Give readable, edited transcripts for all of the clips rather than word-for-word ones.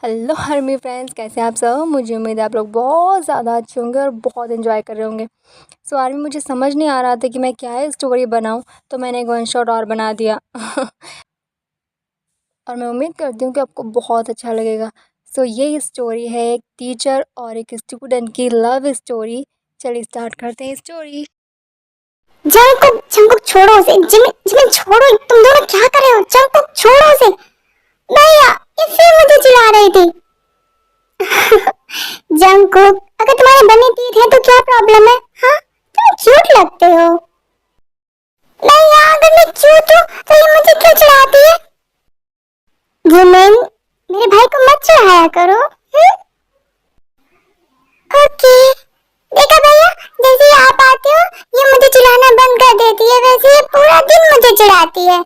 Hello army friends, कैसे हैं आप सब। मुझे उम्मीद है आप लोग बहुत ज़्यादा अच्छे होंगे और बहुत एंजॉय कर रहे होंगे। सो आर्मी, मुझे समझ नहीं आ रहा था कि मैं क्या स्टोरी बनाऊं, तो मैंने एक वन शॉट और बना दिया और मैं उम्मीद करती हूँ कि आपको बहुत अच्छा लगेगा। सो ये स्टोरी है एक टीचर और एक स्टूडेंट की लव स्टोरी। चलिए स्टार्ट करते हैं स्टोरी। जंकुक जंकुक छोड़ो उसे। जिमिन जिमिन छोड़ो, तुम दोनों क्या कर रहे हो। जंकुक छोड़ो उसे। भैया ये फिर मुझे चिढ़ा रही थी। जंकुक, अगर तुम्हारे बने तीत है तो क्या प्रॉब्लम है। हाँ, तुम क्यूट लगते हो। भैया अगर मैं क्यूट हूँ तो ये मुझे क्यों चिढ़ाती है। जिमिन, मेरे भाई को मत चिढ़ाया करो। ओके। देखा भैया, जैसे ही आप आते हो ये मुझे चिढ़ाना बंद कर देती है, वैसे ये पूरा दिन मुझे चिढ़ाती है।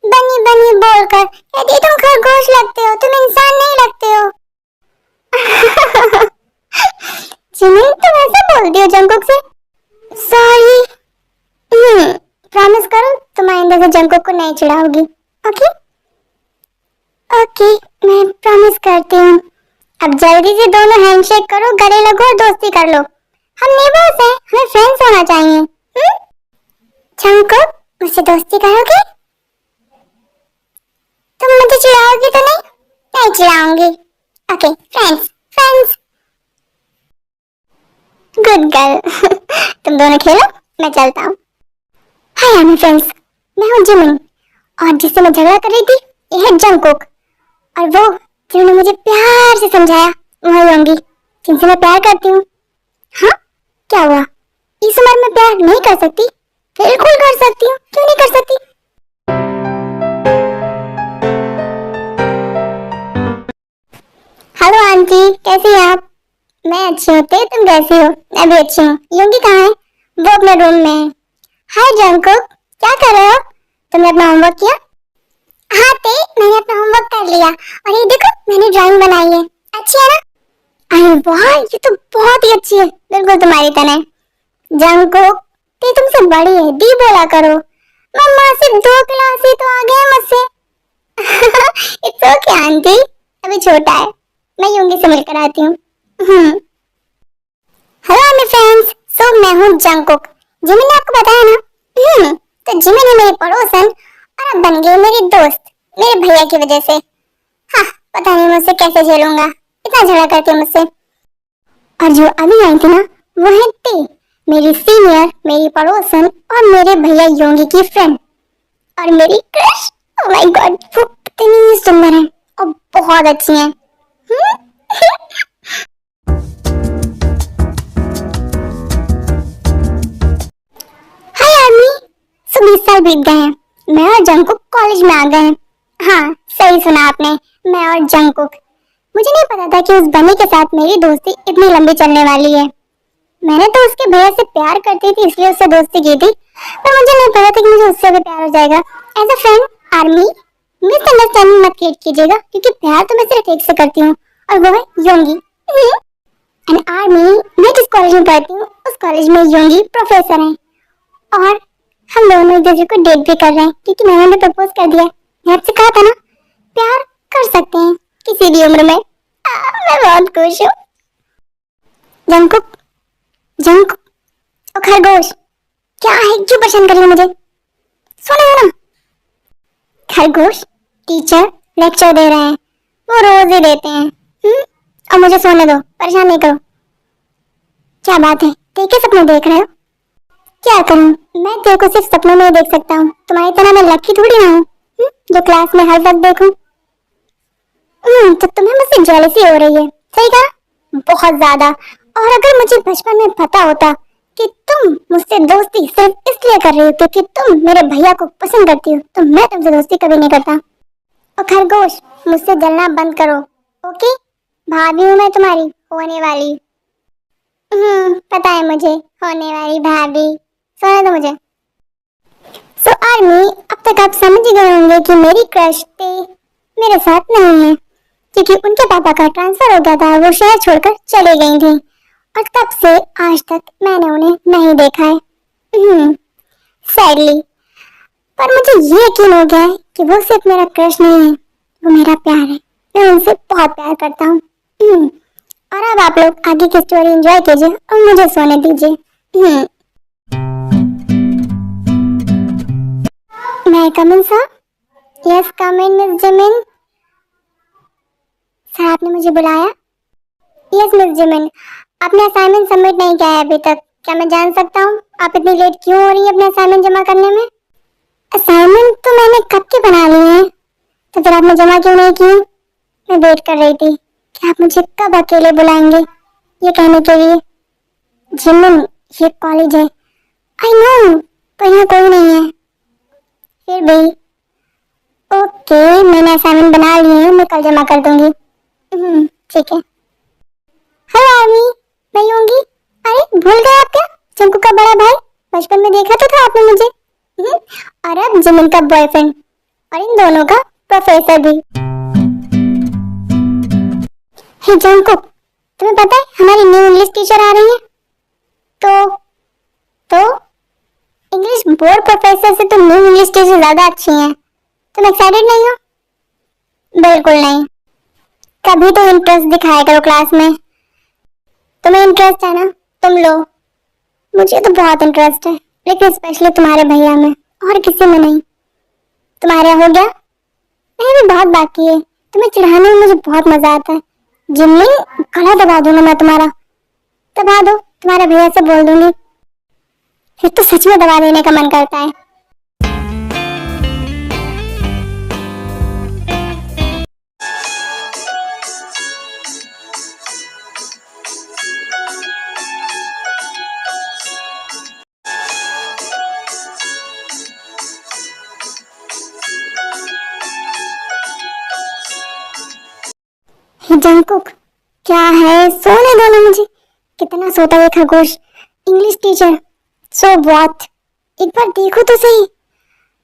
बनी बनी बोलकर कहती है तुम खरगोश लगते हो, तुम इंसान नहीं लगते हो। जिमिन, तुम ऐसा बोलती हो जंकुक से। सॉरी। प्रॉमिस करो तुम आइंदा से जंकुक को नहीं चिढ़ाओगी। ओके ओके, मैं प्रॉमिस करती हूँ। अब जल्दी से दोनों हैंडशेक करो, गले लगो और दोस्ती कर लो। हम नेबर्स हैं, हमें फ्रेंड्स होना चाहिए। जंकुक, मुझसे दोस्ती करोगे। तुम मुझे चिढ़ाओगी तो नहीं। नहीं चिढ़ाऊंगी। Okay, friends friends. Good girl. तुम दोनों खेलो, मैं चलता हूँ। हाय आर्मी फ्रेंड्स, मैं हूँ जिमिन और जिससे मैं झगड़ा कर रही थी ये है जंकुक। और वो जिन्होंने मुझे प्यार से समझाया वही होंगी जिनसे मैं प्यार करती हूँ। हाँ, क्या हुआ। इस उम्र में प्यार नहीं कर सकती। बिल्कुल कर सकती हूँ, क्यों नहीं कर सकती। हेलो आंटी, कैसी हैं आप। मैं अच्छी हूँ, तुम कैसी हो। मैं भी अच्छी हूँ। योंगी कहाँ है। वो अपने रूम में है। हाय जंकुक, क्या कर रहे हो। तुमने अपना होमवर्क किया। हाँ ते, मैंने अपना होमवर्क कर लिया और ये देखो मैंने ड्राइंग बनाई है। अच्छी है ना। अरे वाह, ये तो बहुत ही अच्छी है, बिल्कुल तुम्हारी तरह। जंकुक, ते तुमसे बड़ी है, दी बोला करो। मम्मा सिर्फ 2 क्लास ही तो आगे है मुझसे। इट्स ओके आंटी, अभी छोटा है। मैं योंगी से मिलकर आती हूँ। हेलो आर्मी फ्रेंड्स, सो मैं हूँ जंकुक। जिमिन ने आपको बताया ना। तो जिमिन है मेरी पड़ोसन और अब बन गई मेरी दोस्त, मेरे भैया की वजह से। हाँ, पता नहीं मुझसे कैसे झेलूंगा, इतना झगड़ा करती है मुझसे। और जो अभी आई थी ना, वो है टी, मेरी सीनियर, मेरी पड़ोसन और मेरे भैया योंगी की फ्रेंड और मेरी क्रश। ओह माय गॉड, वो कितनी सुंदर है और बहुत अच्छी है। हाय आर्मी, 20 साल बीत गए हैं, मैं और जंकुक कॉलेज में आ गए हैं। हाँ, सही सुना आपने, मैं और जंकुक। मुझे नहीं पता था कि उस बनी के साथ मेरी दोस्ती इतनी लंबी चलने वाली है। मैंने तो उसके भैया से प्यार करती थी इसलिए उससे दोस्ती की थी, पर मुझे नहीं पता था कि मुझे उससे भी प्यार हो जाएगा। As a friend army, misunderstanding मत क्रिएट कीजिएगा, क्योंकि प्यार तो मैं सिर्फ एक से करती हूँ और वो है योंगी। एंड आर्मी, मैं जिस कॉलेज में पढ़ती हूँ उस कॉलेज में योंगी प्रोफेसर हैं और हम दोनों एक दूसरे को डेट भी कर रहे हैं, क्योंकि मैंने उन्हें प्रपोज कर दिया। मैं आपसे कहा था ना, प्यार कर सकते हैं किसी भी उम्र में। मैं बहुत खुश हूँ। जंकुक, जंकुक, ओ खरगोश, क्या है, क्यों परेशान कर रही हो मुझे। सोने दो ना। खरगोश, टीचर लेक्चर दे रहे हैं, वो रोज ही देते हैं। और मुझे सोने दो, परेशान नहीं करो। क्या बात है, देखे सपने देख रहे हो। क्या करूं, मैं तेरे को सिर्फ सपनों में ही देख सकता हूँ, तुम्हारी तरह मैं लकी थोड़ी ना हूँ जो क्लास में हर वक्त देखूं। तो तुम्हें मुझसे जेलसी हो रही है, सही कहा, बहुत ज्यादा। और अगर मुझे बचपन में पता होता कि तुम मुझसे दोस्ती सिर्फ इसलिए कर रही हो क्योंकि तुम मेरे भैया को पसंद करती हो, तो मैं तुमसे दोस्ती कभी नहीं करता। और खरगोश, मुझसे जलना बंद करो, ओके। भाभी हूँ मैं तुम्हारी होने वाली। पता है मुझे, होने वाली भाभी। सोने दो मुझे। सो आर्मी, अब तक आप समझ ही गए होंगे कि मेरी क्रश पे मेरे साथ नहीं है, क्योंकि उनके पापा का ट्रांसफर हो गया था, वो शहर छोड़कर चले गई थी और तब से आज तक मैंने उन्हें नहीं देखा है, सैडली। पर मुझे ये यकीन हो गया है कि वो सिर्फ मेरा क्रश नहीं है, वो मेरा प्यार है। मैं उनसे बहुत प्यार करता हूँ। और अब आप लोग आगे की स्टोरी एंजॉय कीजिए और मुझे सोने दीजिए। मैं कम इन सर? यस कम इन मिस जिमिन। सर आपने मुझे बुलाया? Yes miss Jimin. आपने असाइनमेंट सबमिट नहीं किया है अभी तक। क्या मैं जान सकता हूँ आप इतनी लेट क्यों हो रही है अपने असाइनमेंट जमा करने में? असाइनमेंट तो मैंने कब के बना लिए हैं, तो फिर आपने जमा क्यों नहीं किए? मैं वेट कर रही थी कि आप मुझे कब अकेले बुलाएंगे ये कहने के लिए। जिमिन ये कॉलेज है। आई नो, पर यहाँ कोई नहीं है। फिर भी ओके, मैंने असाइनमेंट बना लिए हैं, मैं कल जमा कर दूंगी। ठीक है। हेलो आर्मी, मैं होंगी। अरे भूल गए आप क्या? चंकू का बड़ा भाई, बचपन में देखा तो था आपने मुझे। और अब जिमिन का बॉयफ्रेंड, और इन दोनों का प्रोफेसर भी। हे जंकुक, तुम्हें पता है हमारी न्यू इंग्लिश टीचर आ रही है? तो इंग्लिश बोर्ड प्रोफेसर से तो न्यू इंग्लिश टीचर ज्यादा अच्छी हैं। तुम एक्साइटेड नहीं हो? बिल्कुल नहीं। कभी तो इंटरेस्ट दिखाया करो क्लास में। तुम्हें इंटरेस्ट है ना, तुम लो। मुझे तो बहुत इंटरेस्ट है, लेकिन स्पेशली तुम्हारे भैया में, और किसी में नहीं। तुम्हारे हो गया? मेरे भी बहुत बाकी है। तुम्हें चिढ़ाने में मुझे बहुत मजा आता है। जिम्मी, गला दबा दूंगा मैं तुम्हारा। दबा दो, तुम्हारे भैया से बोल दूंगी। फिर तो सच में दबा देने का मन करता है। जंकुक, क्या है? सोने दो ना मुझे। कितना सोता है खरगोश। English teacher, so what? एक बार देखो तो सही।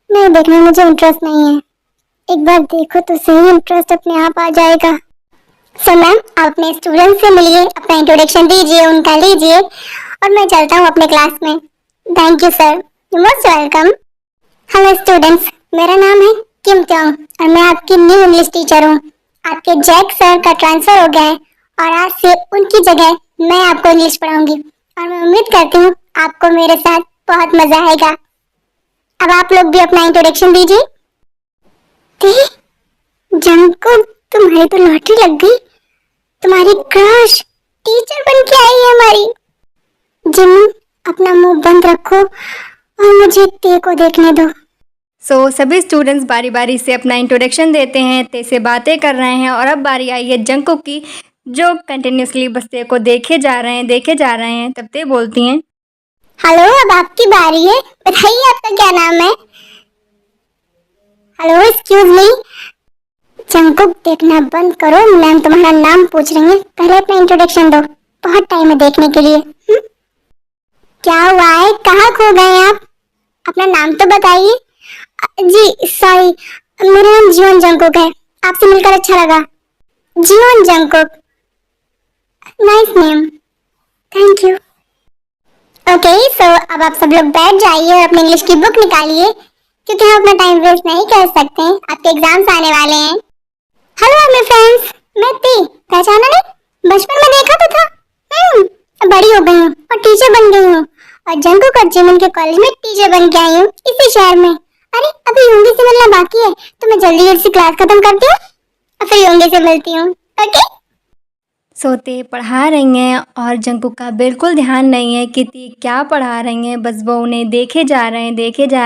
नहीं, देखने में मुझे इंटरेस्ट नहीं है। एक बार देखो तो सही, इंटरेस्ट अपने आप आ जाएगा। सो मैम, आप अपने स्टूडेंट से मिलिए, अपना इंट्रोडक्शन दीजिए, उनका लीजिए, और मैं चलता हूँ अपने क्लास में। Thank you sir, you most welcome. Hello students, मेरा नाम है किम त्योंग और मैं आपकी न्यू इंग्लिश टीचर हूँ। आपके जैक सर का ट्रांसफर हो गया है और आज से उनकी जगह मैं आपको इंग्लिश पढ़ाऊंगी, और मैं उम्मीद करती हूँ आपको मेरे साथ बहुत मजा आएगा। अब आप लोग भी अपना इंट्रोडक्शन दीजिए। जंकुक, तुम्हारी तो लॉटरी लग गई। तुम्हारी क्रश टीचर बन के आई है हमारी। जिम, अपना मुंह बंद रखो और मुझे ते को देखने दो। सभी स्टूडेंट्स बारी बारी से अपना इंट्रोडक्शन देते हैं, ते से बातें कर रहे हैं, और अब बारी आई है जंकुक की, जो कंटिन्यूसली बस ते को देखे जा रहे हैं। तब ते बोलती हैं, हेलो, अब आपकी बारी है। बताइए आपका क्या नाम है? Hello, excuse me. जंकुक, देखना बंद करो, मैम तुम्हारा नाम पूछ रही है। पहले अपना इंट्रोडक्शन दो, बहुत टाइम है देखने के लिए। क्या हुआ है, कहाँ खो गए आप? अपना नाम तो बताइए। जी सॉरी, मेरा नाम जीवन जंकुक है। आपसे मिलकर अच्छा लगा। Jeon Jungkook, nice name, thank you. Okay, so अब आप सब लोग बैठ जाइए और अपनी इंग्लिश की बुक निकालिए, क्योंकि हम अपना टाइम वेस्ट नहीं कर सकते। आपके एग्जाम्स आने वाले हैं। हेलो माय फ्रेंड्स, मैं ती, पहचाना नहीं? बचपन में देखा तो था। बड़ी हो गई हूँ और टीचर बन गई हूँ, और जंकुक और जिमिन के कॉलेज में टीचर बन के आई हूँ, इसी शहर में। अरे अभी योंगी से मिलना बाकी है, तो मैं जल्दी जल्दी क्लास खत्म करती हूँ और फिर योंगी से मिलती हूँ। ओके? सोते पढ़ा रही हैं और जंकुक का बिल्कुल ध्यान नहीं है कि ती क्या पढ़ा रही हैं। बस वो उन्हें देखे जा रहे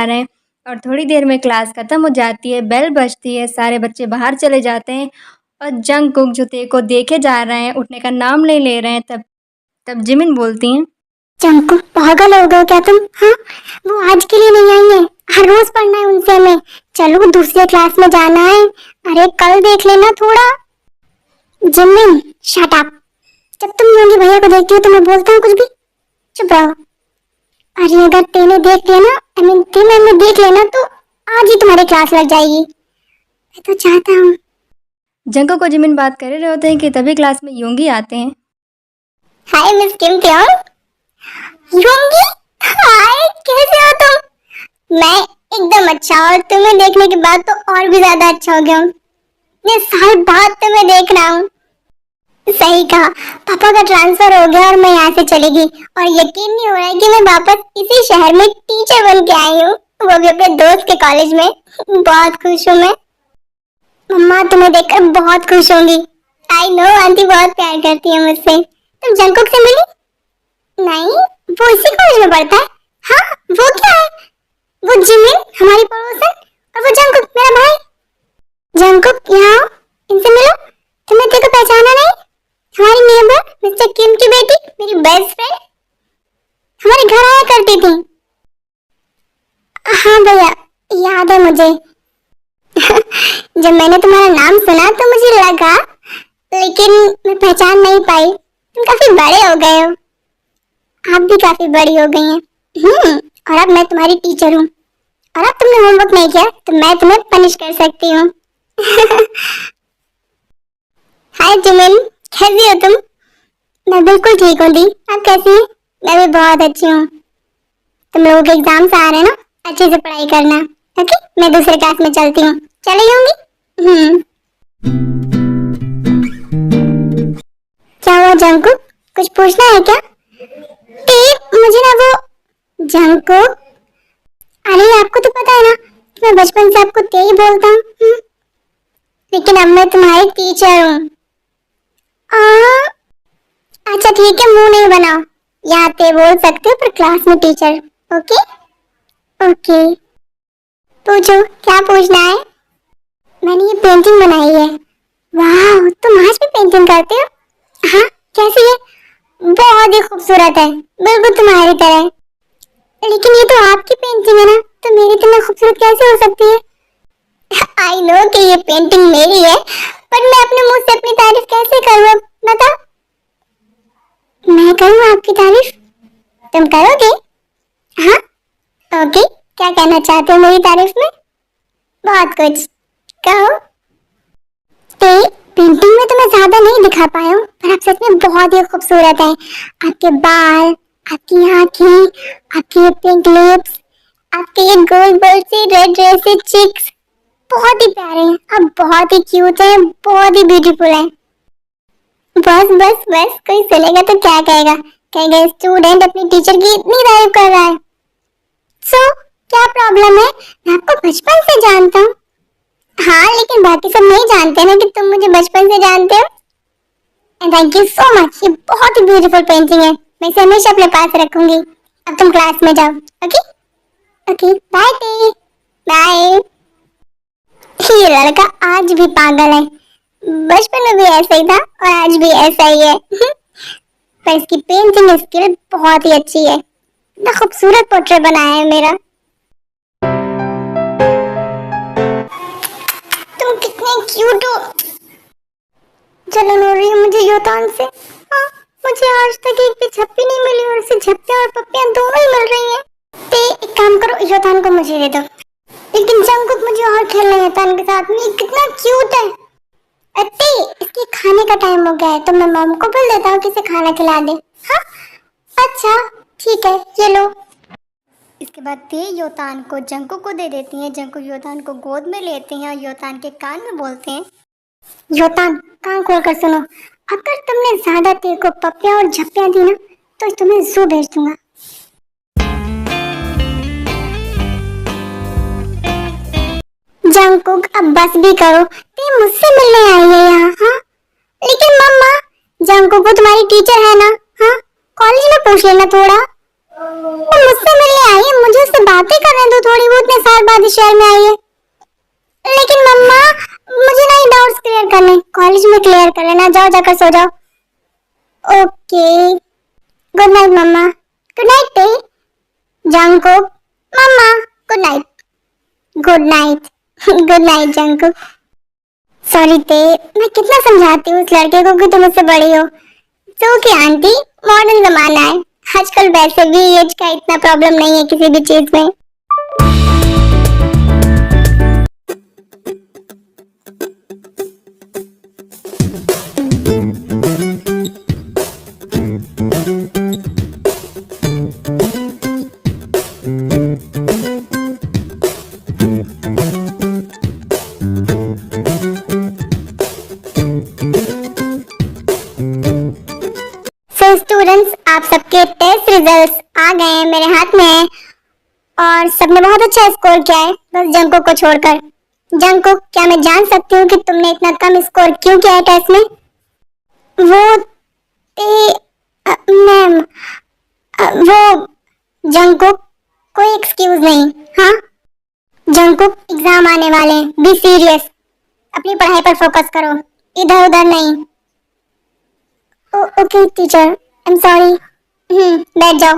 हैं, और थोड़ी देर में क्लास ख़त्म हो जाती है, बेल बजती है, सारे बच्चे बाहर चले जाते हैं, और जंकुक जो ते को देखे जा रहे हैं, उठने का नाम नहीं ले रहे हैं। तब जिमिन बोलती हैं, जंकुक, पागल हो गए क्या तुम? हाँ, वो आज के लिए नहीं आई है, हर रोज पढ़ना है उनसे हमें। चलो दूसरे क्लास में जाना है। अरे कल देख लेना थोड़ा। Jimin, shut up. जब तुम योगी भैया को देखती हो तो मैं बोलता हूँ कुछ भी? चुप रहो। अरे अगर तेने देख लिया ना, आई मीन तेने देख लेना, तो आज ही तुम्हारी क्लास लग जाएगी। मैं तो चाहता हूँ। जंकुक और जिमिन बात कर रहे होते हैं कि तभी क्लास में योंगी आते हैं। हाय मिस किम त्योंग। योंगी, हाय, कैसे हो तुम? मैं एकदम अच्छा, और तुम्हें देखने के बाद तो और भी ज्यादा अच्छा हो गया हूँ। इतने साल बाद तो मैं देख रहा हूँ। सही कहा, पापा का ट्रांसफर हो गया और मैं यहाँ से चली गई और यकीन नहीं हो रहा है कि मैं वापस इसी शहर में टीचर बन के आई हूँ, वो भी अपने दोस्त के कॉलेज में। बहुत खुश हूँ मैं। मम्मा तुम्हें देखकर बहुत खुश होंगी। आई नो, आंटी बहुत प्यार करती है मुझसे। तुम जंकुक से मिली? नहीं, वो इसी कॉलेज में पढ़ता है। हाँ, वो क्या है? वो जिमिन, हमारी पड़ोसन, और वो जंकुक मेरा भाई। जंकुक यहाँ आओ, इनसे मिलो। तुमने तेरे को पहचाना नहीं? हमारी नेबर मिस्टर किम की बेटी, मेरी बेस्ट फ्रेंड, हमारे घर आया करती थी। हाँ भैया, याद है मुझे। जब मैंने तुम्हारा नाम सुना तो मुझे लगा, लेकिन मैं पहचान नहीं पाई। तुम काफी बड़े हो गए हो। आप भी काफी बड़ी हो गई हैं। और अब मैं तुम्हारी टीचर हूँ और अब तुमने होमवर्क नहीं किया तो मैं तुम्हें पनिश कर सकती हूँ। हाय जिमिन, कैसी हो तुम? मैं बिल्कुल ठीक हूँ दी, आप कैसी हैं? मैं भी बहुत अच्छी हूँ। तुम लोगों के एग्जाम्स आ रहे हैं ना, अच्छे से पढ़ाई करना। ओके, मैं दूसरे क्लास में चलती हूँ। चले जाऊंगी। क्या हुआ जंकुक, कुछ पूछना है क्या? मुझे ना वो जंकुक, अरे आपको तो पता है ना कि मैं बचपन से आपको ते ही बोलता हूँ। लेकिन अब मैं तुम्हारी टीचर हूँ। अच्छा ठीक है, मुंह नहीं बनाओ। यहाँ ते बोल सकते हो पर क्लास में टीचर। ओके ओके, पूछो क्या पूछना है। मैंने ये पेंटिंग बनाई है। वाह, तुम आज भी पेंटिंग करते हो? हाँ, कैसी है? बहुत ही खूबसूरत है, बिल्कुल तुम्हारी तरह। लेकिन ये तो आपकी पेंटिंग है ना, तो मेरी इतनी खूबसूरत कैसे हो सकती है? आई नो कि ये पेंटिंग मेरी है, पर मैं अपने मुंह से अपनी तारीफ कैसे करूँ? बता। मैं करूँ आपकी तारीफ? तुम करोगे? हाँ, ओके। क्या कहना चाहते हो मेरी तारीफ में? बहुत कुछ, कहो। पेंटिंग में तो मैं ज्यादा नहीं दिखा पाया हूँ, पर आप सच में बहुत ही खूबसूरत हैं। आपके बाल, आपकी आंखें, आपके पिंक लिप्स, आपके ये गोल गोल से रेड रेड से चिक्स, बहुत ही प्यारे हैं। आप बहुत ही क्यूट हैं, बहुत ही ब्यूटीफुल हैं। बस बस बस, कोई सुनेगा तो क्या कहेगा? कहेगा स्टूडेंट अपनी टीचर की इतनी तारीफ कर रहा है। सो क्या प्रॉब्लम है? मैं आपको बचपन से जानता हूँ। हाँ, लेकिन बाकी सब नहीं जानते ना कि तुम मुझे बचपन से जानते हो। And thank you so much, ये बहुत ही ब्यूटीफुल पेंटिंग है। मैं इसे हमेशा अपने पास रखूंगी। अब तुम क्लास में जाओ। ओके ओके, बाय ते, बाय। ये लड़का आज भी पागल है। बचपन में भी ऐसा ही था और आज भी ऐसा ही है। पर इसकी पेंटिंग स्किल बहुत ही अच्छी है। इतना खूबसूरत पोर्ट्रेट बनाया है मेरा। तुम कितने क्यूट हो। जलन हो रही है मुझे योतान से। हाँ, मुझे आज तक एक भी झप्पी नहीं मिली और इसे झप्पे और पप्पियां दोनों ही मिल रही हैं। ते एक काम करो, योतान को मुझे दे दो। लेकिन जंकुक मुझे और खेलना है योतान के साथ में, कितना क्यूट है। अत्ते, इसके खाने का टाइम हो गया है तो मैं मॉम को बोल देता हूँ कि इसे खाना खिला दे। हाँ अच्छा ठीक है, ये लो। इसके बाद ते योतान को जंकुक को दे देती हैं। जंकुक योतान को गोद में लेते हैं और योतान के कान में बोलते हैं, योतान कान खोल कर सुनो, अगर तुमने ज्यादा तेरे को पपियां और झप्पियां दी ना तो तुम्हें जू भेज दूंगा। जंकुक अब बस भी करो, ते मुझसे मिलने आई है यहाँ। हाँ लेकिन मम्मा, जंकुक को तुम्हारी टीचर है ना? हाँ, कॉलेज में पूछ लेना थोड़ा। वो मुझसे मिलने आई है, मुझे उससे बातें करने दो थोड़ी। वो इतने साल बाद इस शहर में आई है। लेकिन मम्मा, मुझे ना ये डाउट्स क्लियर करने, कॉलेज में क्लियर कर लेना। जाओ जाकर सो जाओ। ओके, गुड नाइट मम्मा। Good night Tae, Jungkook. मम्मा good night. Good night. Good night Jungkook. Sorry Tae, मैं कितना समझाती हूँ उस लड़के को कि तुम मुझसे बड़ी हो। तो कि आंटी, मॉडर्न जमाना है आजकल, वैसे भी एज का इतना प्रॉब्लम नहीं है किसी भी चीज में। स्टूडेंट्स, आप सबके टेस्ट रिजल्ट्स आ गए हैं, मेरे हाथ में है और सबने बहुत अच्छा स्कोर किया है, बस जंकुक को छोड़कर। जंकुक, क्या मैं जान सकती हूँ कि तुमने इतना कम स्कोर क्यों किया है टेस्ट में? वो मैम, वो जंकुक, कोई एक्सक्यूज नहीं। हाँ जंकुक, एग्जाम आने वाले हैं, बी सीरियस, अपनी पढ़ाई पर फोकस करो, इधर उधर नहीं। Okay teacher, I am sorry. बैठ जाओ।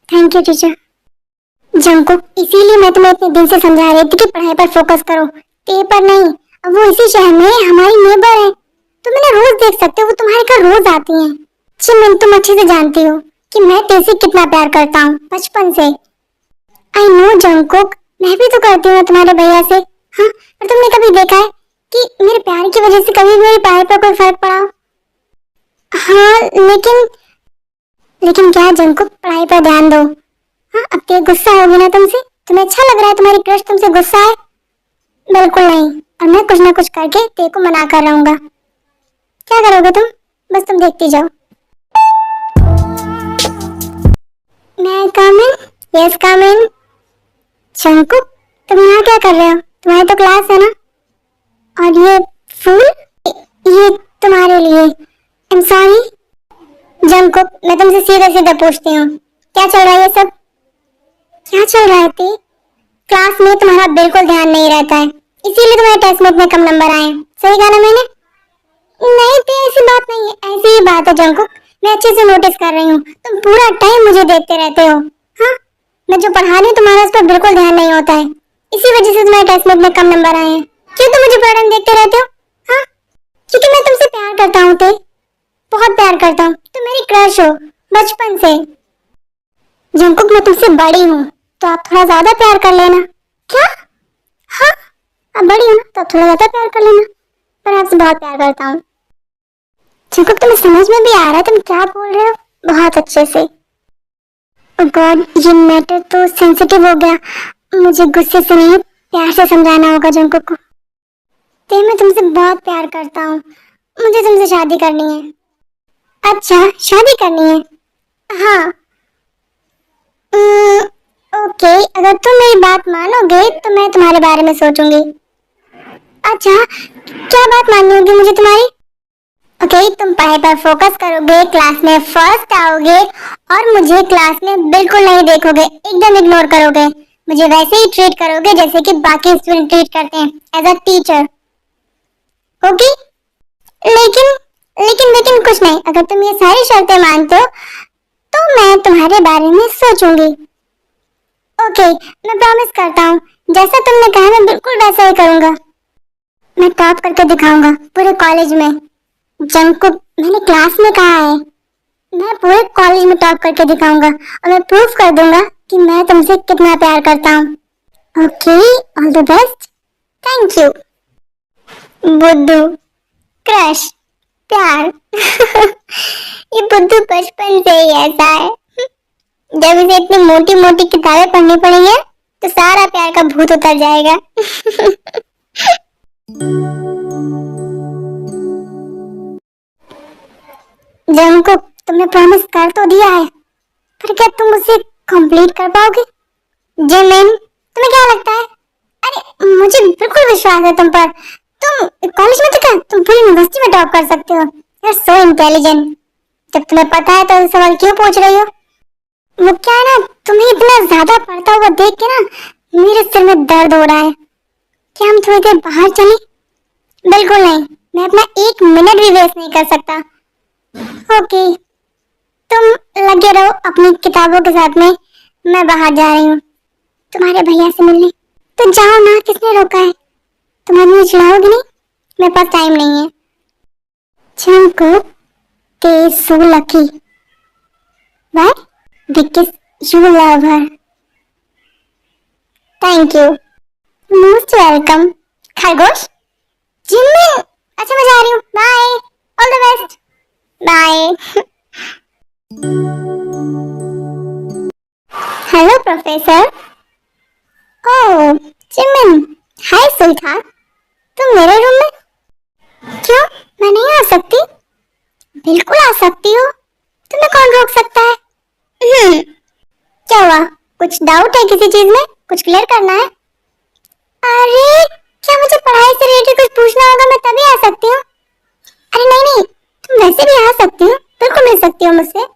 Thank you teacher. जंकुक, इसीलिए मैं तुम्हें इतने दिन से समझा रही थी कि पढ़ाई पर फोकस करो, पेपर नहीं। अब वो इसी शहर में हमारी नेबर है, तुम इन्हें रोज देख सकते हो, वो तुम्हारे घर रोज आती हैं। चिमिन, तुम अच्छे से जानती हो कि मैं तेरे से कितना प्यार करता हूँ बचपन से। आई नो जंकुक, मैं भी तो करती हूँ तुम्हारे भैया से। हाँ, पर तुमने कभी देखा है कि मेरे प्यार की वजह से कभी मेरी पढ़ाई पर कोई फर्क पड़ा? हाँ लेकिन क्या जंकुक, पढ़ाई पर ध्यान दो। हाँ, अब तेरे गुस्सा होगी ना तुमसे? तुम्हें अच्छा लग रहा है तुम्हारी क्रश तुमसे गुस्सा है? बिल्कुल नहीं, और मैं कुछ ना कुछ करके तेरे को मना कर रहूंगा। क्या करोगे तुम? बस तुम देखती जाओ। मैं कम इन? यस कम इन। जंकुक, तुम यहाँ क्या कर रहे हो? तुम्हारी तो क्लास है ना। और ये फूल, ये तुम्हारे लिए। I am sorry. जंकुक, मैं तुमसे सीधे सीधे पूछती हूँ, क्या चल रहा है ये सब? क्या चल रहा है ती? क्लास में तुम्हारा बिल्कुल ध्यान नहीं रहता है, इसीलिए तुम्हारे टेस्ट में इतने कम नंबर आए। सही कहा ना मैंने? नहीं ती, ऐसी बात नहीं है, ऐसी ही बात है जंकुक, मैं अच्छे से नोटिस कर रही हूँ, तुम पूरा टाइम मुझे देखते रहते हो। हाँ, मैं जो पढ़ा रही हूँ तुम्हारा उस पर बिल्कुल ध्यान नहीं होता है, इसी वजह से तुम्हारे टेस्ट में इतने कम नंबर आए हैं। क्यों तुम मुझे पूरा टाइम देखते रहते हो? हाँ, क्योंकि मैं तुमसे प्यार करता हूँ ते, बहुत प्यार करता हूँ, तुम मेरी क्रश हो बचपन से। जंकुक, मैं तुमसे बड़ी हूँ तो आप थोड़ा ज्यादा प्यार कर लेना। क्या? हाँ, आप बड़ी हो ना तो थोड़ा ज्यादा प्यार कर लेना, पर आपसे बहुत प्यार करता हूँ। जंकुक, तुम्हें समझ में भी आ रहा है तुम क्या बोल रहे हो? बहुत अच्छे से। ओह गॉड, ये मैटर तो सेंसिटिव हो गया, मुझे गुस्से से नहीं प्यार से समझाना होगा जंकुक को। ते, मैं तुमसे बहुत प्यार करता हूँ, मुझे तुमसे शादी करनी है। अच्छा, शादी करनी है? हाँ। ओके, अगर तुम मेरी बात मानोगे तो मैं तुम्हारे बारे में सोचूंगी। अच्छा, क्या बात माननी होगी मुझे तुम्हारी? ओके, तुम पढ़ाई पर फोकस करोगे, क्लास में फर्स्ट आओगे और मुझे क्लास में बिल्कुल नहीं देखोगे, एकदम इग्नोर करोगे, मुझे वैसे ही ट्रीट करोगे जैसे कि बाकी स्टूडेंट ट्रीट करते हैं, एज अ टीचर। ओके? लेकिन लेकिन कुछ नहीं, अगर तुम ये सारी शर्तें मानते हो तो मैं तुम्हारे बारे में सोचूंगी। ओके, मैं प्रॉमिस करता हूँ, जैसा तुमने कहा मैं बिल्कुल वैसा ही करूंगा। मैं टॉप करके दिखाऊंगा पूरे कॉलेज में। जंकुक, मैंने क्लास में कहा है, मैं पूरे कॉलेज में टॉप करके दिखाऊंगा और मैं प्रूफ कर दूंगा कि मैं तुमसे कितना प्यार करता हूँ। Okay, all the best. Thank you. बुद्धू, क्रश, प्यार ये बुद्धू बचपन से ही ऐसा है, जब इसे इतनी मोटी मोटी किताबें पढ़नी पड़ेंगी तो सारा प्यार का भूत उतर जाएगा। जंकुक, तुमने प्रॉमिस कर तो दिया है, पर क्या तुम उसे कंप्लीट कर पाओगे? जिमिन, तुम्हें क्या लगता है? अरे मुझे बिल्कुल विश्वास है तुम पर, तुम कॉलेज में तो क्या, तुम पूरी यूनिवर्सिटी में टॉप कर सकते हो। You are so intelligent. जब तुम्हें पता है तो सवाल क्यों पूछ रही हो? वो क्या है ना, तुम्हें इतना ज्यादा पढ़ता हुआ देख के ना मेरे सिर में दर्द हो रहा है। क्या हम थोड़ी देर बाहर चलें? बिल्कुल नहीं, मैं अपना एक मिनट भी वेस्ट नहीं कर सकता। ओके, तुम लगे रहो अपनी किताबों के साथ में, मैं बाहर जा रही हूँ तुम्हारे भैया से मिलने। तो जाओ ना, किसने रोका है? तुम मुझे चिढ़ाओगी नहीं? मेरे पास टाइम नहीं है। Jungkook, they is so lucky. Why? Because you love her. Thank you. Most welcome. खरगोश, जिम्मी, अच्छा मैं जा रही हूँ, bye, all the best, bye. Hello professor. Oh Jimin, hi Sultan, तुम मेरे रूम में? क्यों, मैं नहीं आ सकती? बिल्कुल आ सकती हो, तुम कुछ डाउट है किसी चीज में? कुछ क्लियर करना है? अरे क्या मुझे पढ़ाई से रिलेटेड कुछ पूछना होगा मैं तभी आ सकती हूँ? अरे नहीं नहीं, तुम वैसे भी आ सकती हो, बिल्कुल मिल सकती हो मुझसे।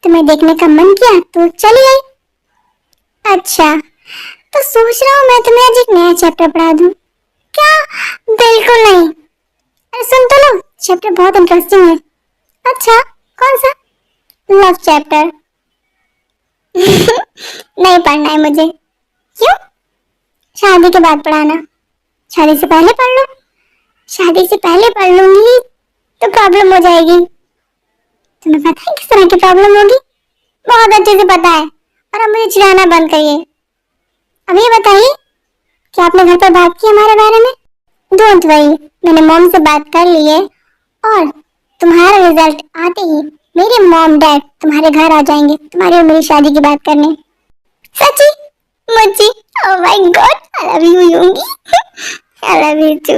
तुम्हें देखने का मन किया तो चली गई। अच्छा, तो सोच रहा हूँ मैं तुम्हें आज एक नया चैप्टर पढ़ा दूँ। क्या? बिल्कुल नहीं। अरे सुन तो लो, चैप्टर बहुत इंटरेस्टिंग है। अच्छा, कौन सा? Love chapter. नहीं पढ़ना है मुझे। क्यों? शादी के बाद पढ़ाना। शादी से पहले पढ़ लो। शादी से पहले पढ़ लूंगी तो प्रॉब्लम हो जाएगी। तुम्हें पता है किस तरह की प्रॉब्लम होगी? बहुत अच्छे से पता है। और अब मुझे चिढ़ाना बंद करिए। अब ये बताइए कि आपने घर पर बात की हमारे बारे में? डोंट वरी, मैंने मॉम से बात कर ली है और तुम्हारा रिजल्ट आते ही मेरे मॉम डैड तुम्हारे घर आ जाएंगे तुम्हारी और मेरी शादी की बात करने। सच्ची? मुझे? Oh my god, I love you Yoongi. I love you too.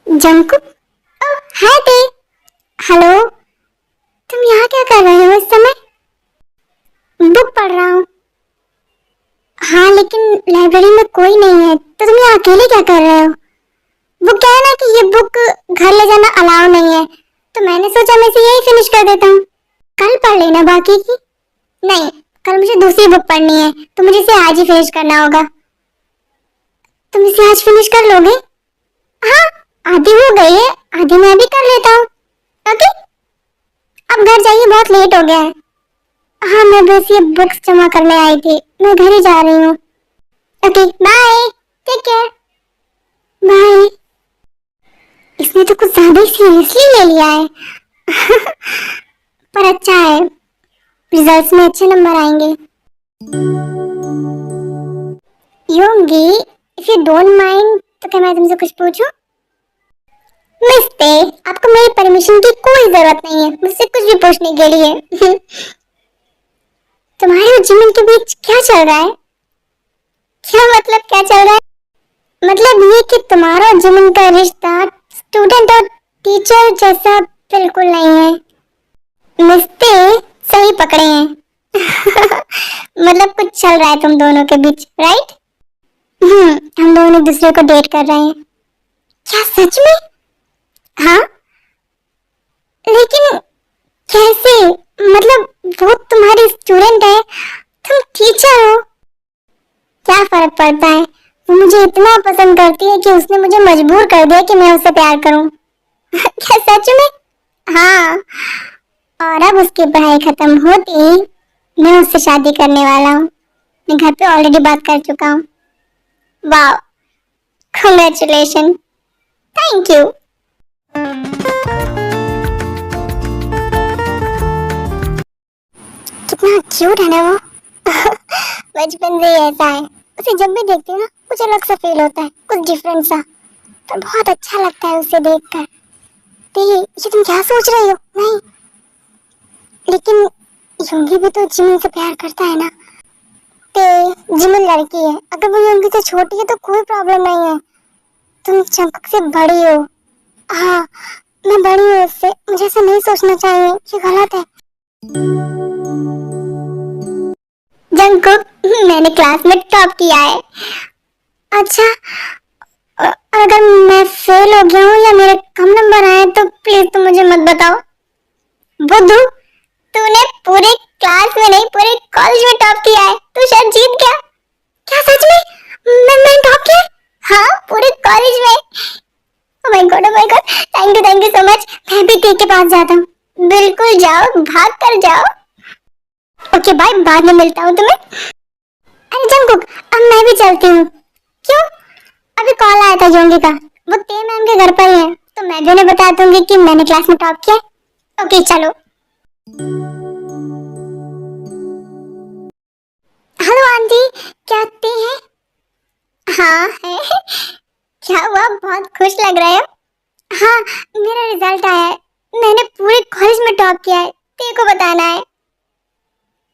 Jungkook? Oh hi Tae. Hello, तुम यहाँ क्या कर रहे हो इस समय? बुक पढ़ रहा हूँ। हाँ लेकिन लाइब्रेरी में कोई नहीं है तो तुम यहाँ अकेले क्या कर रहे हो? वो क्या है ना कि ये बुक घर ले जाना अलाउ नहीं है, तो मैंने सोचा मैं इसे यही फिनिश कर देता हूँ। कल पढ़ लेना बाकी की। नहीं, कल मुझे दूसरी बुक पढ़नी है तो मुझे इसे आज ही फिनिश करना होगा। तुम इसे आज फिनिश कर लोगे? हाँ, आधी हो गई है, आधी मैं भी कर लेता हूँ। ओके, अब घर जाइए, बहुत लेट हो गया है। हाँ, मैं बस ये बुक्स जमा करने आई थी, मैं घर ही जा रही हूँ। Okay bye, take care. Bye. इसने तो कुछ ज्यादा ही सीरियसली ले लिया है। पर अच्छा है, रिजल्ट्स में अच्छे नंबर आएंगे। योंगी, इफ यू डोंट माइंड तो क्या मैं तुमसे कुछ पूछूं? मिस्ते, आपको मेरी परमिशन की कोई जरूरत नहीं है मुझसे कुछ भी पूछने के लिए। तुम्हारे और जिमिन के बीच क्या चल रहा है? क्या मतलब क्या चल रहा है? मतलब ये कि तुम्हारा और जिमिन का रिश्ता स्टूडेंट और टीचर जैसा बिल्कुल नहीं है। मिस्ते सही पकड़े हैं। मतलब कुछ चल रहा है तुम दोनों के बीच, राइट? हम दोनों एक दूसरे को डेट कर रहे हैं। क्या सच में? हाँ, लेकिन कैसे? मतलब वो तुम्हारी स्टूडेंट है, तुम टीचर हो। क्या फर्क पड़ता है? वो मुझे इतना पसंद करती है कि उसने मुझे मजबूर कर दिया कि मैं उससे प्यार करूं। क्या सच में? हाँ, और अब उसकी पढ़ाई खत्म होते ही मैं उससे शादी करने वाला हूँ। मैं घर पे ऑलरेडी बात कर चुका हूँ। वाह, कांग्रेचुलेशन, थैंक यू। कितना क्यूट है ना वो। बचपन से ही ऐसा है, उसे जब भी देखती हूँ ना कुछ अलग सा फील होता है, कुछ डिफरेंट सा, पर बहुत अच्छा लगता है उसे देखकर। ये तुम क्या सोच रही हो? नहीं, लेकिन योंगी भी तो जिमिन से प्यार करता है ना। ते जिमिन लड़की है, अगर वो योंगी से छोटी है तो कोई प्रॉब्लम नहीं है। तुम जंकुक से बड़ी हो। हाँ, मैं बड़ी हूँ उससे, मुझे ऐसा नहीं सोचना चाहिए, ये गलत है। जंकुक, मैंने क्लास में टॉप किया है। अच्छा, अगर मैं फेल हो गया हूँ या मेरे कम नंबर आए तो प्लीज तुम मुझे मत बताओ। बुद्धू, तूने पूरे क्लास में नहीं पूरे कॉलेज में टॉप किया है, तू शायद जीत गया। क्या सच में? मैं टॉप किया? हाँ, पूरे कॉलेज में। ओह my God, thank you so much. मैं भी तेरे के पास जाता हूँ। बिल्कुल जाओ, भाग कर जाओ। ओके बाय, बाद में मिलता हूँ तुम्हें। अरे जंकुक, अब मैं भी चलती हूँ। क्यों? अभी कॉल आया था जोंगी का, वो ते मैम के घर पर ही है, तो मैं भी उन्हें बता दूंगी कि मैंने क्लास में टॉप किया। ओके चलो। हेलो आंटी, क्या ते हैं? हाँ है। क्या हुआ, बहुत खुश लग रहे हो? हाँ, मेरा रिजल्ट आया है, मैंने पूरे कॉलेज में टॉप किया है, तेरे को बताना है।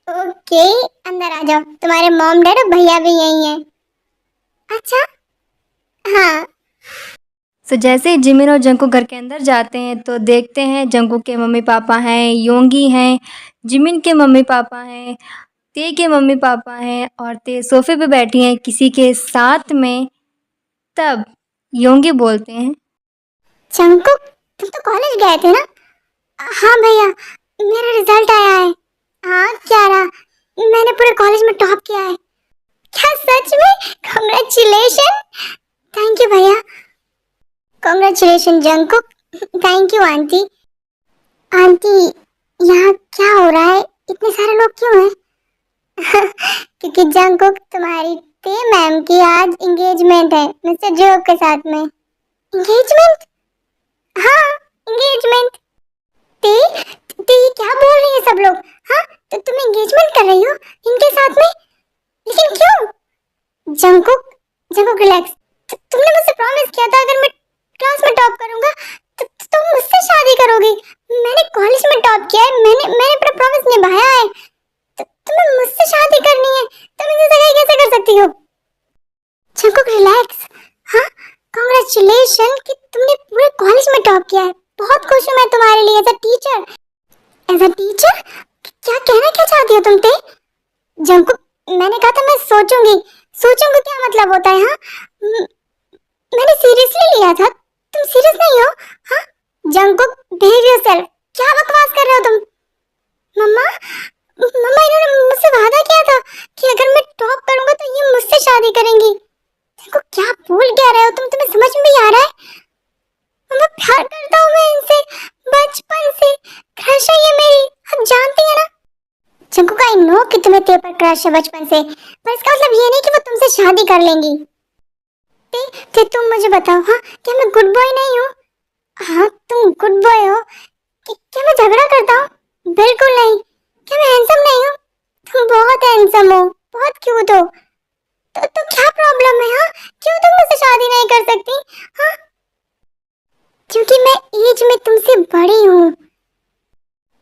ओके, अंदर आ जाओ, तुम्हारे मॉम डैड और भैया भी यही हैं। अच्छा, हाँ। तो जैसे ही जिमिन और जंकुक घर के अंदर जाते हैं तो देखते हैं जंकुक के मम्मी पापा हैं, योंगी हैं, जिमिन के मम्मी पापा हैं, ते के मम्मी पापा हैं और ते सोफे पे बैठी हैं किसी के साथ में। तब योंगी बोलते हैं, जंकुक, तुम तो कॉलेज गए थे ना? हाँ भैया, मेरा रिजल्ट आया है। हाँ क्या रहा? मैंने पूरे कॉलेज में टॉप किया है। क्या सच में? कांग्रेचुलेशन। थैंक यू भैया। Congratulation Jungkook. Thank you aunty. Aunty, यहाँ क्या हो रहा है? इतने सारे लोग क्यों हैं? क्योंकि जंकुक, तुम्हारी ते मैम की आज एंगेजमेंट है मिस्टर जो के साथ में। एंगेजमेंट? हाँ, एंगेजमेंट। ते ते ये क्या बोल रही है सब लोग? हाँ, तो तुम एंगेजमेंट कर रही हो इनके साथ में? लेकिन क्यों? Jungkook, Jungkook relax. तुमने मुझसे प्रॉमिस किया था अगर मैं क्लास में टॉप करूंगा तो तुम मुझसे शादी करोगी। मैंने कॉलेज में टॉप किया है, मैंने अपना प्रॉमिस निभाया है। तो तुम्हें मुझसे शादी करनी है, तुम इसे सगाई कैसे कर सकती हो? Jungkook relax. हाँ, कांग्रेचुलेशन कि तुमने पूरे कॉलेज में टॉप किया है। बहुत खुश हूँ मैं तुम्हारे लिए as a teacher. As a teacher? क्या कहना क्या चाहती हो तुम ते? जंकुक, मैंने कहा था मैं सोचूंगी। सोचूंगी क्या मतलब होता है? हाँ, मैंने सीरियसली लिया था। तुम सीरियस नहीं हो? हाँ, जंकुक, बिहेव योरसेल्फ। क्या बकवास कर रहे हो तुम? मम्मा, मम्मा, इन्होंने मुझसे वादा किया था कि अगर मैं टॉप करूंगा तो ये मुझसे शादी करेंगी। देखो क्या बोल क्या रहे हो तुम? तुम्हें समझ में भी आ रहा है? मम्मा, प्यार करता हूँ मैं इनसे बचपन से। क्रश है ये मेरी, आप जानती है ना? जंकुक, आई नो कि तुम्हें ते पर क्रश है बचपन से, पर इसका मतलब ये नहीं कि वो तुमसे शादी कर लेंगी। ते तुम मुझे बताओ, हाँ, क्या मैं गुड बॉय नहीं हूँ? हाँ, तुम गुड बॉय हो। क्या मैं झगड़ा करता हूँ? बिल्कुल नहीं। क्या मैं हैंडसम नहीं हूँ? तुम बहुत हैंडसम हो, बहुत क्यूट हो। तो क्या प्रॉब्लम है? हाँ, क्यों तुम मुझसे शादी नहीं कर सकती? हाँ, क्योंकि मैं एज में तुमसे बड़ी हूँ।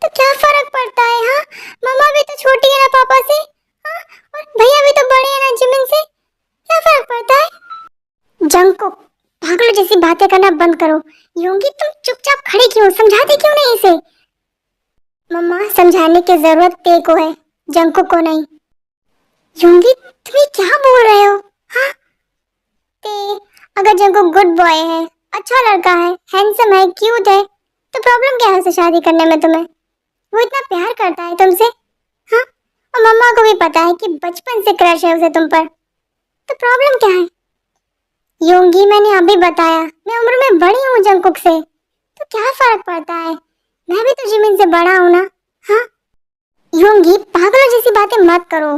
तो क्या फर्क पड़ता है? हाँ, मम्मा भी तो छोटी है ना पापा से। हाँ, और भैया भी तो बड़े हैं ना जिमिन से। क्या फर्क पड़ता है? जंकुक, पागलों जैसी बातें करना बंद करो। योंगी, तुम चुपचाप खड़ी क्यों? समझाती क्यों नहीं इसे? मम्मा, समझाने की जरूरत ते को है, जंकुक को नहीं। योंगी, तुम ये क्या बोल रहे हो? हाँ, ते, अगर जंकुक गुड बॉय है, अच्छा लड़का है, हैंडसम है, क्यूट है, तो प्रॉब्लम क्या है उसे शादी करने में तुम्हें? वो इतना प्यार करता है तुमसे। हाँ, और मम्मा को भी पता है कि बचपन से क्रश है उसे तुम पर। तो प्रॉब्लम क्या है? योंगी, मैंने अभी बताया मैं उम्र में बड़ी हूँ जंकुक से, तो क्या फर्क पड़ता है? मैं भी तो जिमिन से बड़ा हूँ ना। हाँ, योंगी, पागलों जैसी बातें मत करो।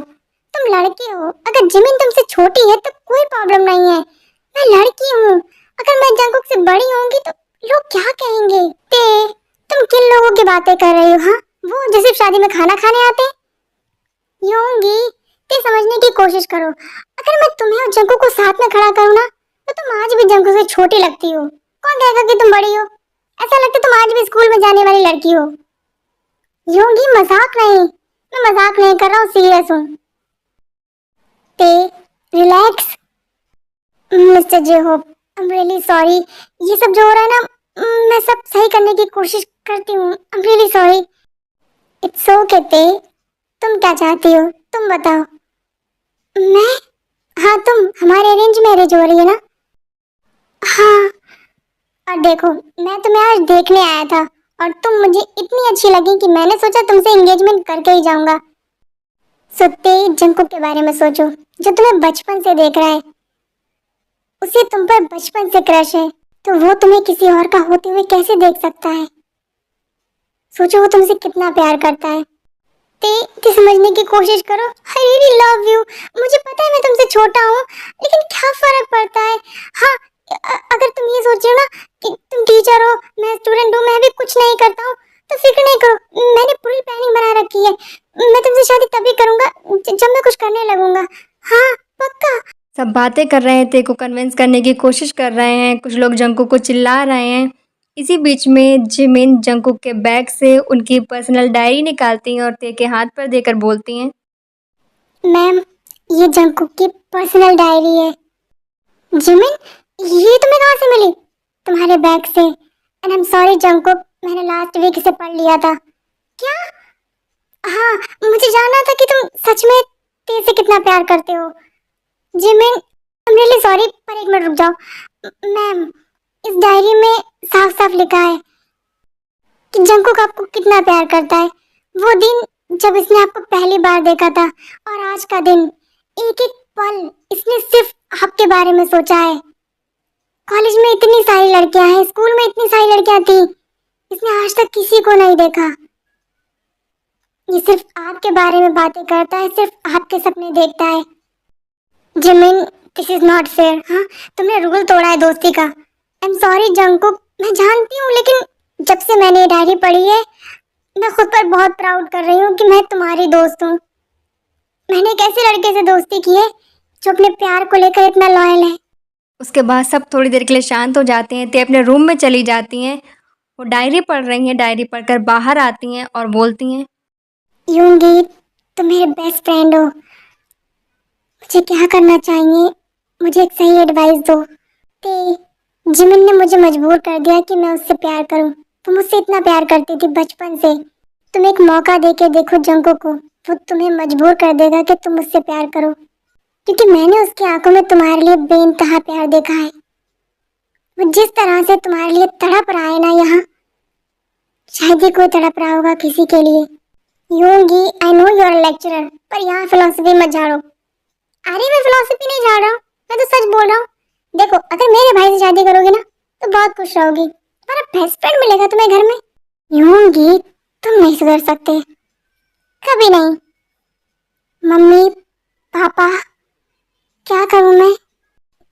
तुम लड़की हो, अगर जिमिन तुमसे छोटी है तो कोई प्रॉब्लम नहीं है। मैं लड़की हूँ, अगर मैं जंकुक से बड़ी होंगी तो लोग क्या कहेंगे? ते, तुम किन लोगों की बातें कर रही हो? हाँ, वो जो सिर्फ शादी में खाना खाने आते? योंगी, ते समझने की कोशिश करो। अगर मैं तुम्हें और जंकुक को साथ में खड़ा करूँ ना, तो तुम आज भी जंकुक से छोटी लगती हो। कौन कहेगा कि तुम बड़ी हो? ऐसा लगता है तुम आज भी स्कूल में जाने वाली लड़की हो। योंगी, मजाक नहीं, मैं मजाक नहीं कर रहा हूँ, सीरियस हूँ। ते, relax. Mister J Hope, I am really sorry. ये सब जो हो रहा है ना, मैं सब सही करने की कोशिश करती हूँ। I am really sorry. It's okay ते, तुम क्या चाहती हो? तुम बताओ। मैं? हाँ, तुम, हमारे अरेंज मैरिज हो रही है ना? हाँ, और देखो, मैं तुम्हें आज देखने आया था और तुम मुझे इतनी अच्छी लगी कि मैंने सोचा तुमसे एंगेजमेंट करके ही जाऊंगा। सो ते, जंकुक के बारे में सोचो, जो तुम्हें बचपन से देख रहा है। उसे तुम पर बचपन से क्रश है, तो वो तुम्हें किसी और का होते हुए कैसे देख सकता है? सोचो वो तुमसे कितना प्यार करता है। ते समझने की कोशिश करो। I really love you. मुझे पता है मैं तुमसे छोटा हूँ, लेकिन क्या फर्क पड़ता है? हाँ, अगर तुम ये सोच रहे हो ना कि तुम टीचर हो, मैं स्टूडेंट हूँ, मैं भी कुछ नहीं करता हूँ, तो फिक्र नहीं करो। मैंने पूरी प्लानिंग बना रखी है। मैं तुमसे शादी तभी करूंगा जब मैं कुछ करने लगूंगा। हाँ, पक्का। सब बातें कर रहे हैं, ते को कन्विंस करने की कोशिश कर रहे हैं, कुछ लोग जंकुक को चिल्ला रहे हैं। इसी बीच में जिमिन जंकुक के बैग से उनकी पर्सनल डायरी निकालती हैं और ते के हाथ पर देकर बोलती हैं, मैम, ये जंकुक की पर्सनल डायरी है। जिमिन, ये तुम्हें कहाँ से मिली? अपने बैग से। And I am sorry Jungkook, मैंने लास्ट वीक इसे पढ़ लिया था। क्या? हाँ, मुझे जानना था कि तुम सच में तेज से कितना प्यार करते हो। Jimin, I am really sorry, पर एक मिनट रुक जाओ। मैम, इस डायरी में साफ साफ लिखा है कि जंगकुक आपको कितना प्यार करता है। वो दिन जब इसने आपको पहली बार देखा था और आज का दिन, एक एक पल इसने सिर्फ आपके बारे में सोचा है। कॉलेज में इतनी सारी लड़कियां हैं, स्कूल में इतनी सारी लड़कियां थी, इसने आज तक किसी को नहीं देखा। ये सिर्फ आपके बारे में बातें करता है, सिर्फ आपके सपने देखता है। Jimin, this is not fair. हाँ, तुमने रूल तोड़ा है दोस्ती का। आई एम सॉरी जंगकुक, मैं जानती हूँ, लेकिन जब से मैंने ये डायरी पढ़ी है, मैं खुद पर बहुत प्राउड कर रही हूँ कि मैं तुम्हारी दोस्त हूँ। मैंने एक ऐसे लड़के से दोस्ती की है जो अपने प्यार को लेकर इतना लॉयल है। उसके बाद सब थोड़ी देर के लिए शांत हो जाते हैं। ते अपने रूम में चली जाती हैं। वो डायरी पढ़ रही हैं। डायरी पढ़कर बाहर आती हैं और बोलती हैं, यूंगी, तुम मेरे बेस्ट फ्रेंड हो। मुझे क्या करना चाहिए? मुझे एक सही एडवाइस दो। ते जिमिन ने मुझे मजबूर कर दिया कि मैं उससे प्यार करूं। तुम मुझसे इतना प्यार करती थी बचपन से। तुम एक मौका दे के देखो जंगकुक को, वो तुम्हें मजबूर कर देगा कि तुम मुझसे प्यार करो, क्योंकि मैंने उसकी आंखों में तुम्हारे लिए बेइंतहा प्यार देखा है। वो जिस तरह से तुम्हारे लिए तड़प रहा है ना यहाँ, शायद ही कोई तड़प रहा होगा किसी के लिए। Yoongi, I know you are lecturer, पर यहाँ फिलोसफी मत झाड़ो। अरे मैं फिलोसफी नहीं झाड़ रहा हूँ, मैं तो सच बोल रहा हूँ। देखो, अगर मेरे भाई से शादी करोगे ना तो बहुत खुश रहोगी, पर अब बेस्ट फ्रेंड मिलेगा तुम्हें घर में। यूंगी, तुम नहीं सुधर सकते, कभी नहीं। मम्मी, पापा, क्या करूं मैं?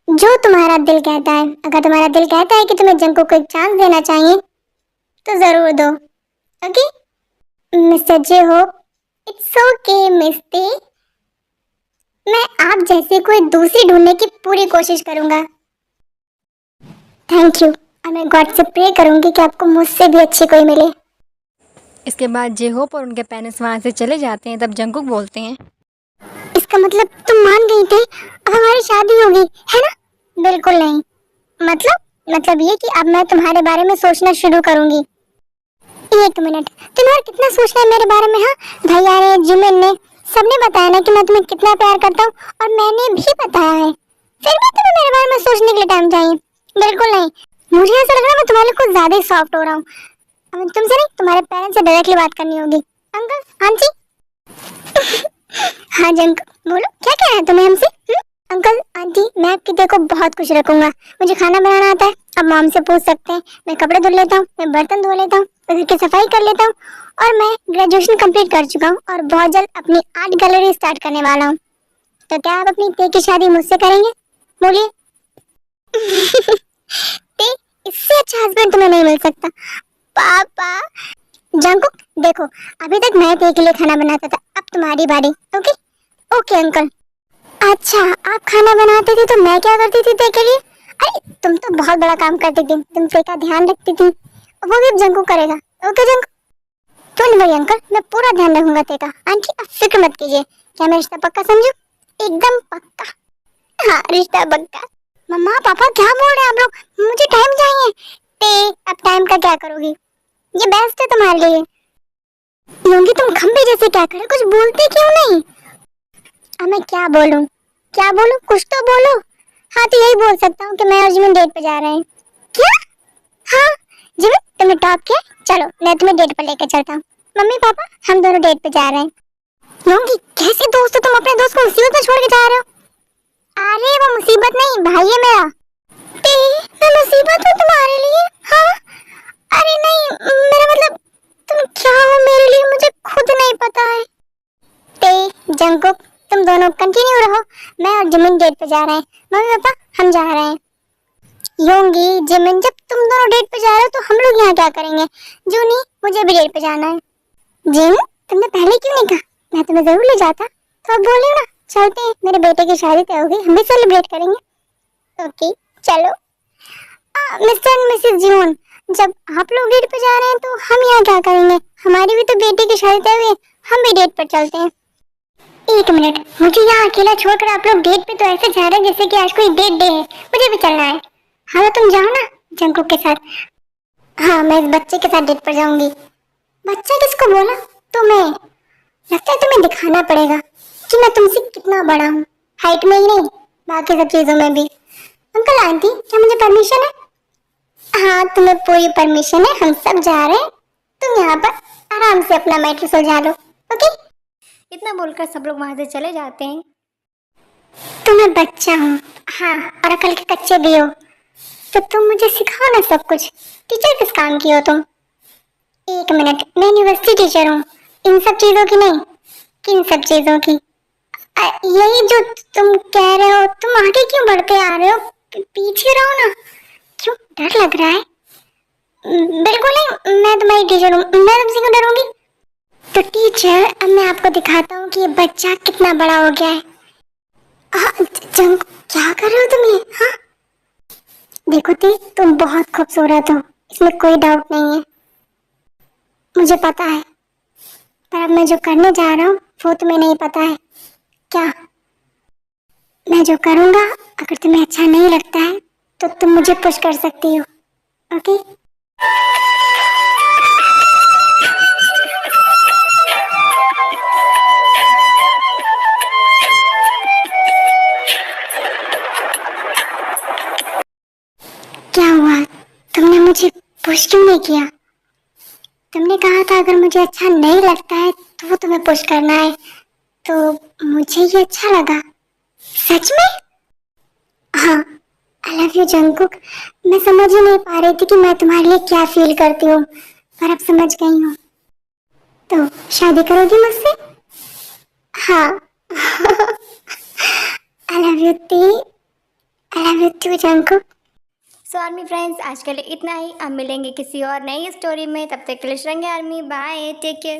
जो तुम्हारा दिल कहता है। अगर तुम्हारा दिल कहता है कि तुम्हें जंगकुक को एक चांस देना चाहिए तो जरूर दो। ओके मिस्टर जे हो, इट्स ओके मिस्टी। मैं आप जैसे कोई दूसरी ढूंढने की पूरी कोशिश करूंगा। थैंक यू, और मैं गॉड से प्रे करूंगी कि आपको मुझसे भी अच्छी कोई मिले। इसके बाद जेहोप और उनके पेरेंट्स वहाँ से चले जाते हैं। तब जंगकुक बोलते हैं, इसका मतलब तुम मान गई थी, अब हमारी शादी होगी, है ना? बिल्कुल नहीं। मतलब ये कि अब मैं तुम्हारे बारे में सोचना शुरू करूंगी। एक मिनट, तुम्हें और कितना सोचना है मेरे बारे में? हाँ, भैया ने, जिमिन ने, सबने बताया ना कि मैं तुम्हें कितना प्यार करता हूँ, और मैंने भी बताया है। फिर भी तुम्हें मेरे बारे में सोचने के लिए टाइम चाहिए? बिल्कुल नहीं। मुझे ऐसा लग रहा है मैं तुम्हारे लिए कुछ ज्यादा ही सॉफ्ट हो रहा हूँ। अब तुमसे नहीं, तुम्हारे पेरेंट्स से डायरेक्टली बात करनी होगी। Uncle, aunty. हाँ जंक, बोलो क्या कहना है तुम्हें हमसे? अंकल आंटी, मैं आपकी देखो बहुत खुश रखूंगा। मुझे खाना बनाना आता है, अब मॉम से पूछ सकते हैं। मैं कपड़े धो लेता हूँ, मैं बर्तन धो लेता हूँ, मैं घर की सफाई कर लेता हूँ, और मैं ग्रेजुएशन कंप्लीट कर चुका हूँ और बहुत जल्द अपनी आर्ट गैलरी स्टार्ट करने वाला हूँ। तो क्या आप अपनी ते की शादी मुझसे करेंगे? बोलिए। ते, इससे अच्छा हस्बैंड तुम्हें नहीं मिल सकता। पापा। जंकुक, देखो, अभी तक मैं ते के लिए खाना बनाता था, अब तुम्हारी बारी। Okay okay uncle. अच्छा, आप खाना बनाते थे तो मैं क्या करती थी ते के लिए? अरे तुम तो बहुत बड़ा काम करती थी, तुम ते का ध्यान रखती थी, वो भी अब जंकुक करेगा। Okay Jungkook, don't worry uncle, मैं पूरा ध्यान रखूंगा ते का। आंटी आप फिक्र मत कीजिए। क्या मैं रिश्ता पक्का समझू? एकदम पक्का। हाँ, रिश्ता पक्का। मम्मा पापा क्या बोल रहे हैं आप लोग? मुझे टाइम चाहिए। ते, अब टाइम का क्या करोगी? ये बेस्ट है तुम्हारे लिए। योंगी, तुम खंबे जैसे क्या करे, कुछ बोलते क्यों नहीं? अब मैं क्या बोलूं? क्या बोलूं? कुछ तो बोलो। हाँ, तो यही बोल सकता हूँ कि मैं और जिमिन डेट पे जा रहे हैं। क्या? हाँ जिमिन, तुमने टॉप किया, चलो मैं तुम्हें डेट पर लेकर चलता हूँ। मम्मी पापा, हम दोनों डेट पे जा रहे हैं। योंगी, कैसे दोस्त हो तुम? अपने दोस्त को मुसीबत में छोड़ के जा रहे हो? अरे वो मुसीबत नहीं, भाई है मेरा। मैं मुसीबत हूँ तुम्हारे लिए? हाँ, अरे नहीं, मेरा मतलब तुम क्या हो मेरे लिए, मुझे खुद नहीं पता है। ते, जंकुक, तुम दोनों कंटिन्यू रहो, मैं और जिमिन डेट पे जा रहे हैं। मम्मी पापा, हम जा रहे हैं। योंगी, जिमिन, जब तुम दोनों डेट पे जा रहे हो तो हम लोग यहाँ क्या करेंगे? जूनी, मुझे भी डेट पे जाना है। जिम, तुमने पहले क्यों नहीं कहा? मैं तुम्हें जरूर ले जाता। तो अब बोले ना, चलते हैं, मेरे बेटे की शादी तय हो गई, हम भी सेलिब्रेट करेंगे। ओके चलो। मिस्टर एंड मिसेस जून, जब आप लोग डेट पे जा रहे हैं तो हम यहाँ क्या करेंगे? हमारी भी तो बेटी की शादी तय हुई है, हम भी डेट पर चलते हैं। एक मिनट, मुझे यहाँ अकेला छोड़कर आप लोग डेट पे तो ऐसे जा रहे हैं जैसे कि आज कोई डेट डे है, मुझे भी चलना है। हाँ तो तुम जाओ ना, जंकुक के साथ। हाँ, मैं इस बच्चे के साथ डेट पर जाऊंगी। बच्चा किसको बोला? तुम्हें लगता है तुम्हें दिखाना पड़ेगा कि मैं तुमसे कितना बड़ा हूँ, हाइट में ही नहीं बाकी सब चीजों में भी। अंकल आंटी, क्या मुझे परमिशन है? हाँ, तुम्हें पूरी परमिशन है, हम सब जा रहे हैं। तुम यहाँ पर आराम से अपना मैटर सुलझा लो, ओके? इतना बोलकर सब लोग वहाँ से चले जाते हैं। तो मैं बच्चा हूँ, हाँ, और अकल के कच्चे भी हो, तो तुम मुझे सिखाओ ना सब कुछ। टीचर किस काम की हो तुम? एक मिनट, मैं यूनिवर्सिटी टीचर हूँ, इन सब चीजों की नहीं। किन सब चीजों की? यही जो तुम कह रहे हो। तुम आगे क्यों बढ़ते आ रहे हो? पीछे रहो ना। क्यों डर लग रहा है? बिल्कुल नहीं, मैं तुम्हारी टीचर हूँ, मैं तुमसे क्यों डरूंगी? तो टीचर, अब मैं आपको दिखाता हूँ कि ये बच्चा कितना बड़ा हो गया है। जंक, क्या कर रहे हो तुम ये? हाँ, देखो ती, तुम बहुत खूबसूरत हो, इसमें कोई डाउट नहीं है, मुझे पता है। पर अब मैं जो करने जा रहा हूँ वो तुम्हें नहीं पता है। क्या? मैं जो करूँगा, अगर तुम्हें अच्छा नहीं लगता है तो तुम मुझे पुश कर सकती हो, ओके? क्या हुआ? तुमने मुझे पुश क्यों नहीं किया? तुमने कहा था अगर मुझे अच्छा नहीं लगता है तो वो तुम्हें पुश करना है, तो मुझे ये अच्छा लगा। सच में? हाँ, आई लव यू जंकुक। मैं समझ ही नहीं पा रही थी कि मैं तुम्हारे लिए क्या फील करती हूँ, पर अब समझ गई हूँ। तो शादी करोगी मुझसे? हाँ। I love you T, I love you too Jungkook. So army friends, आज के लिए इतना ही। अब मिलेंगे किसी और नई स्टोरी में, तब तक के लिए रंगे आर्मी, बाय, टेक केयर।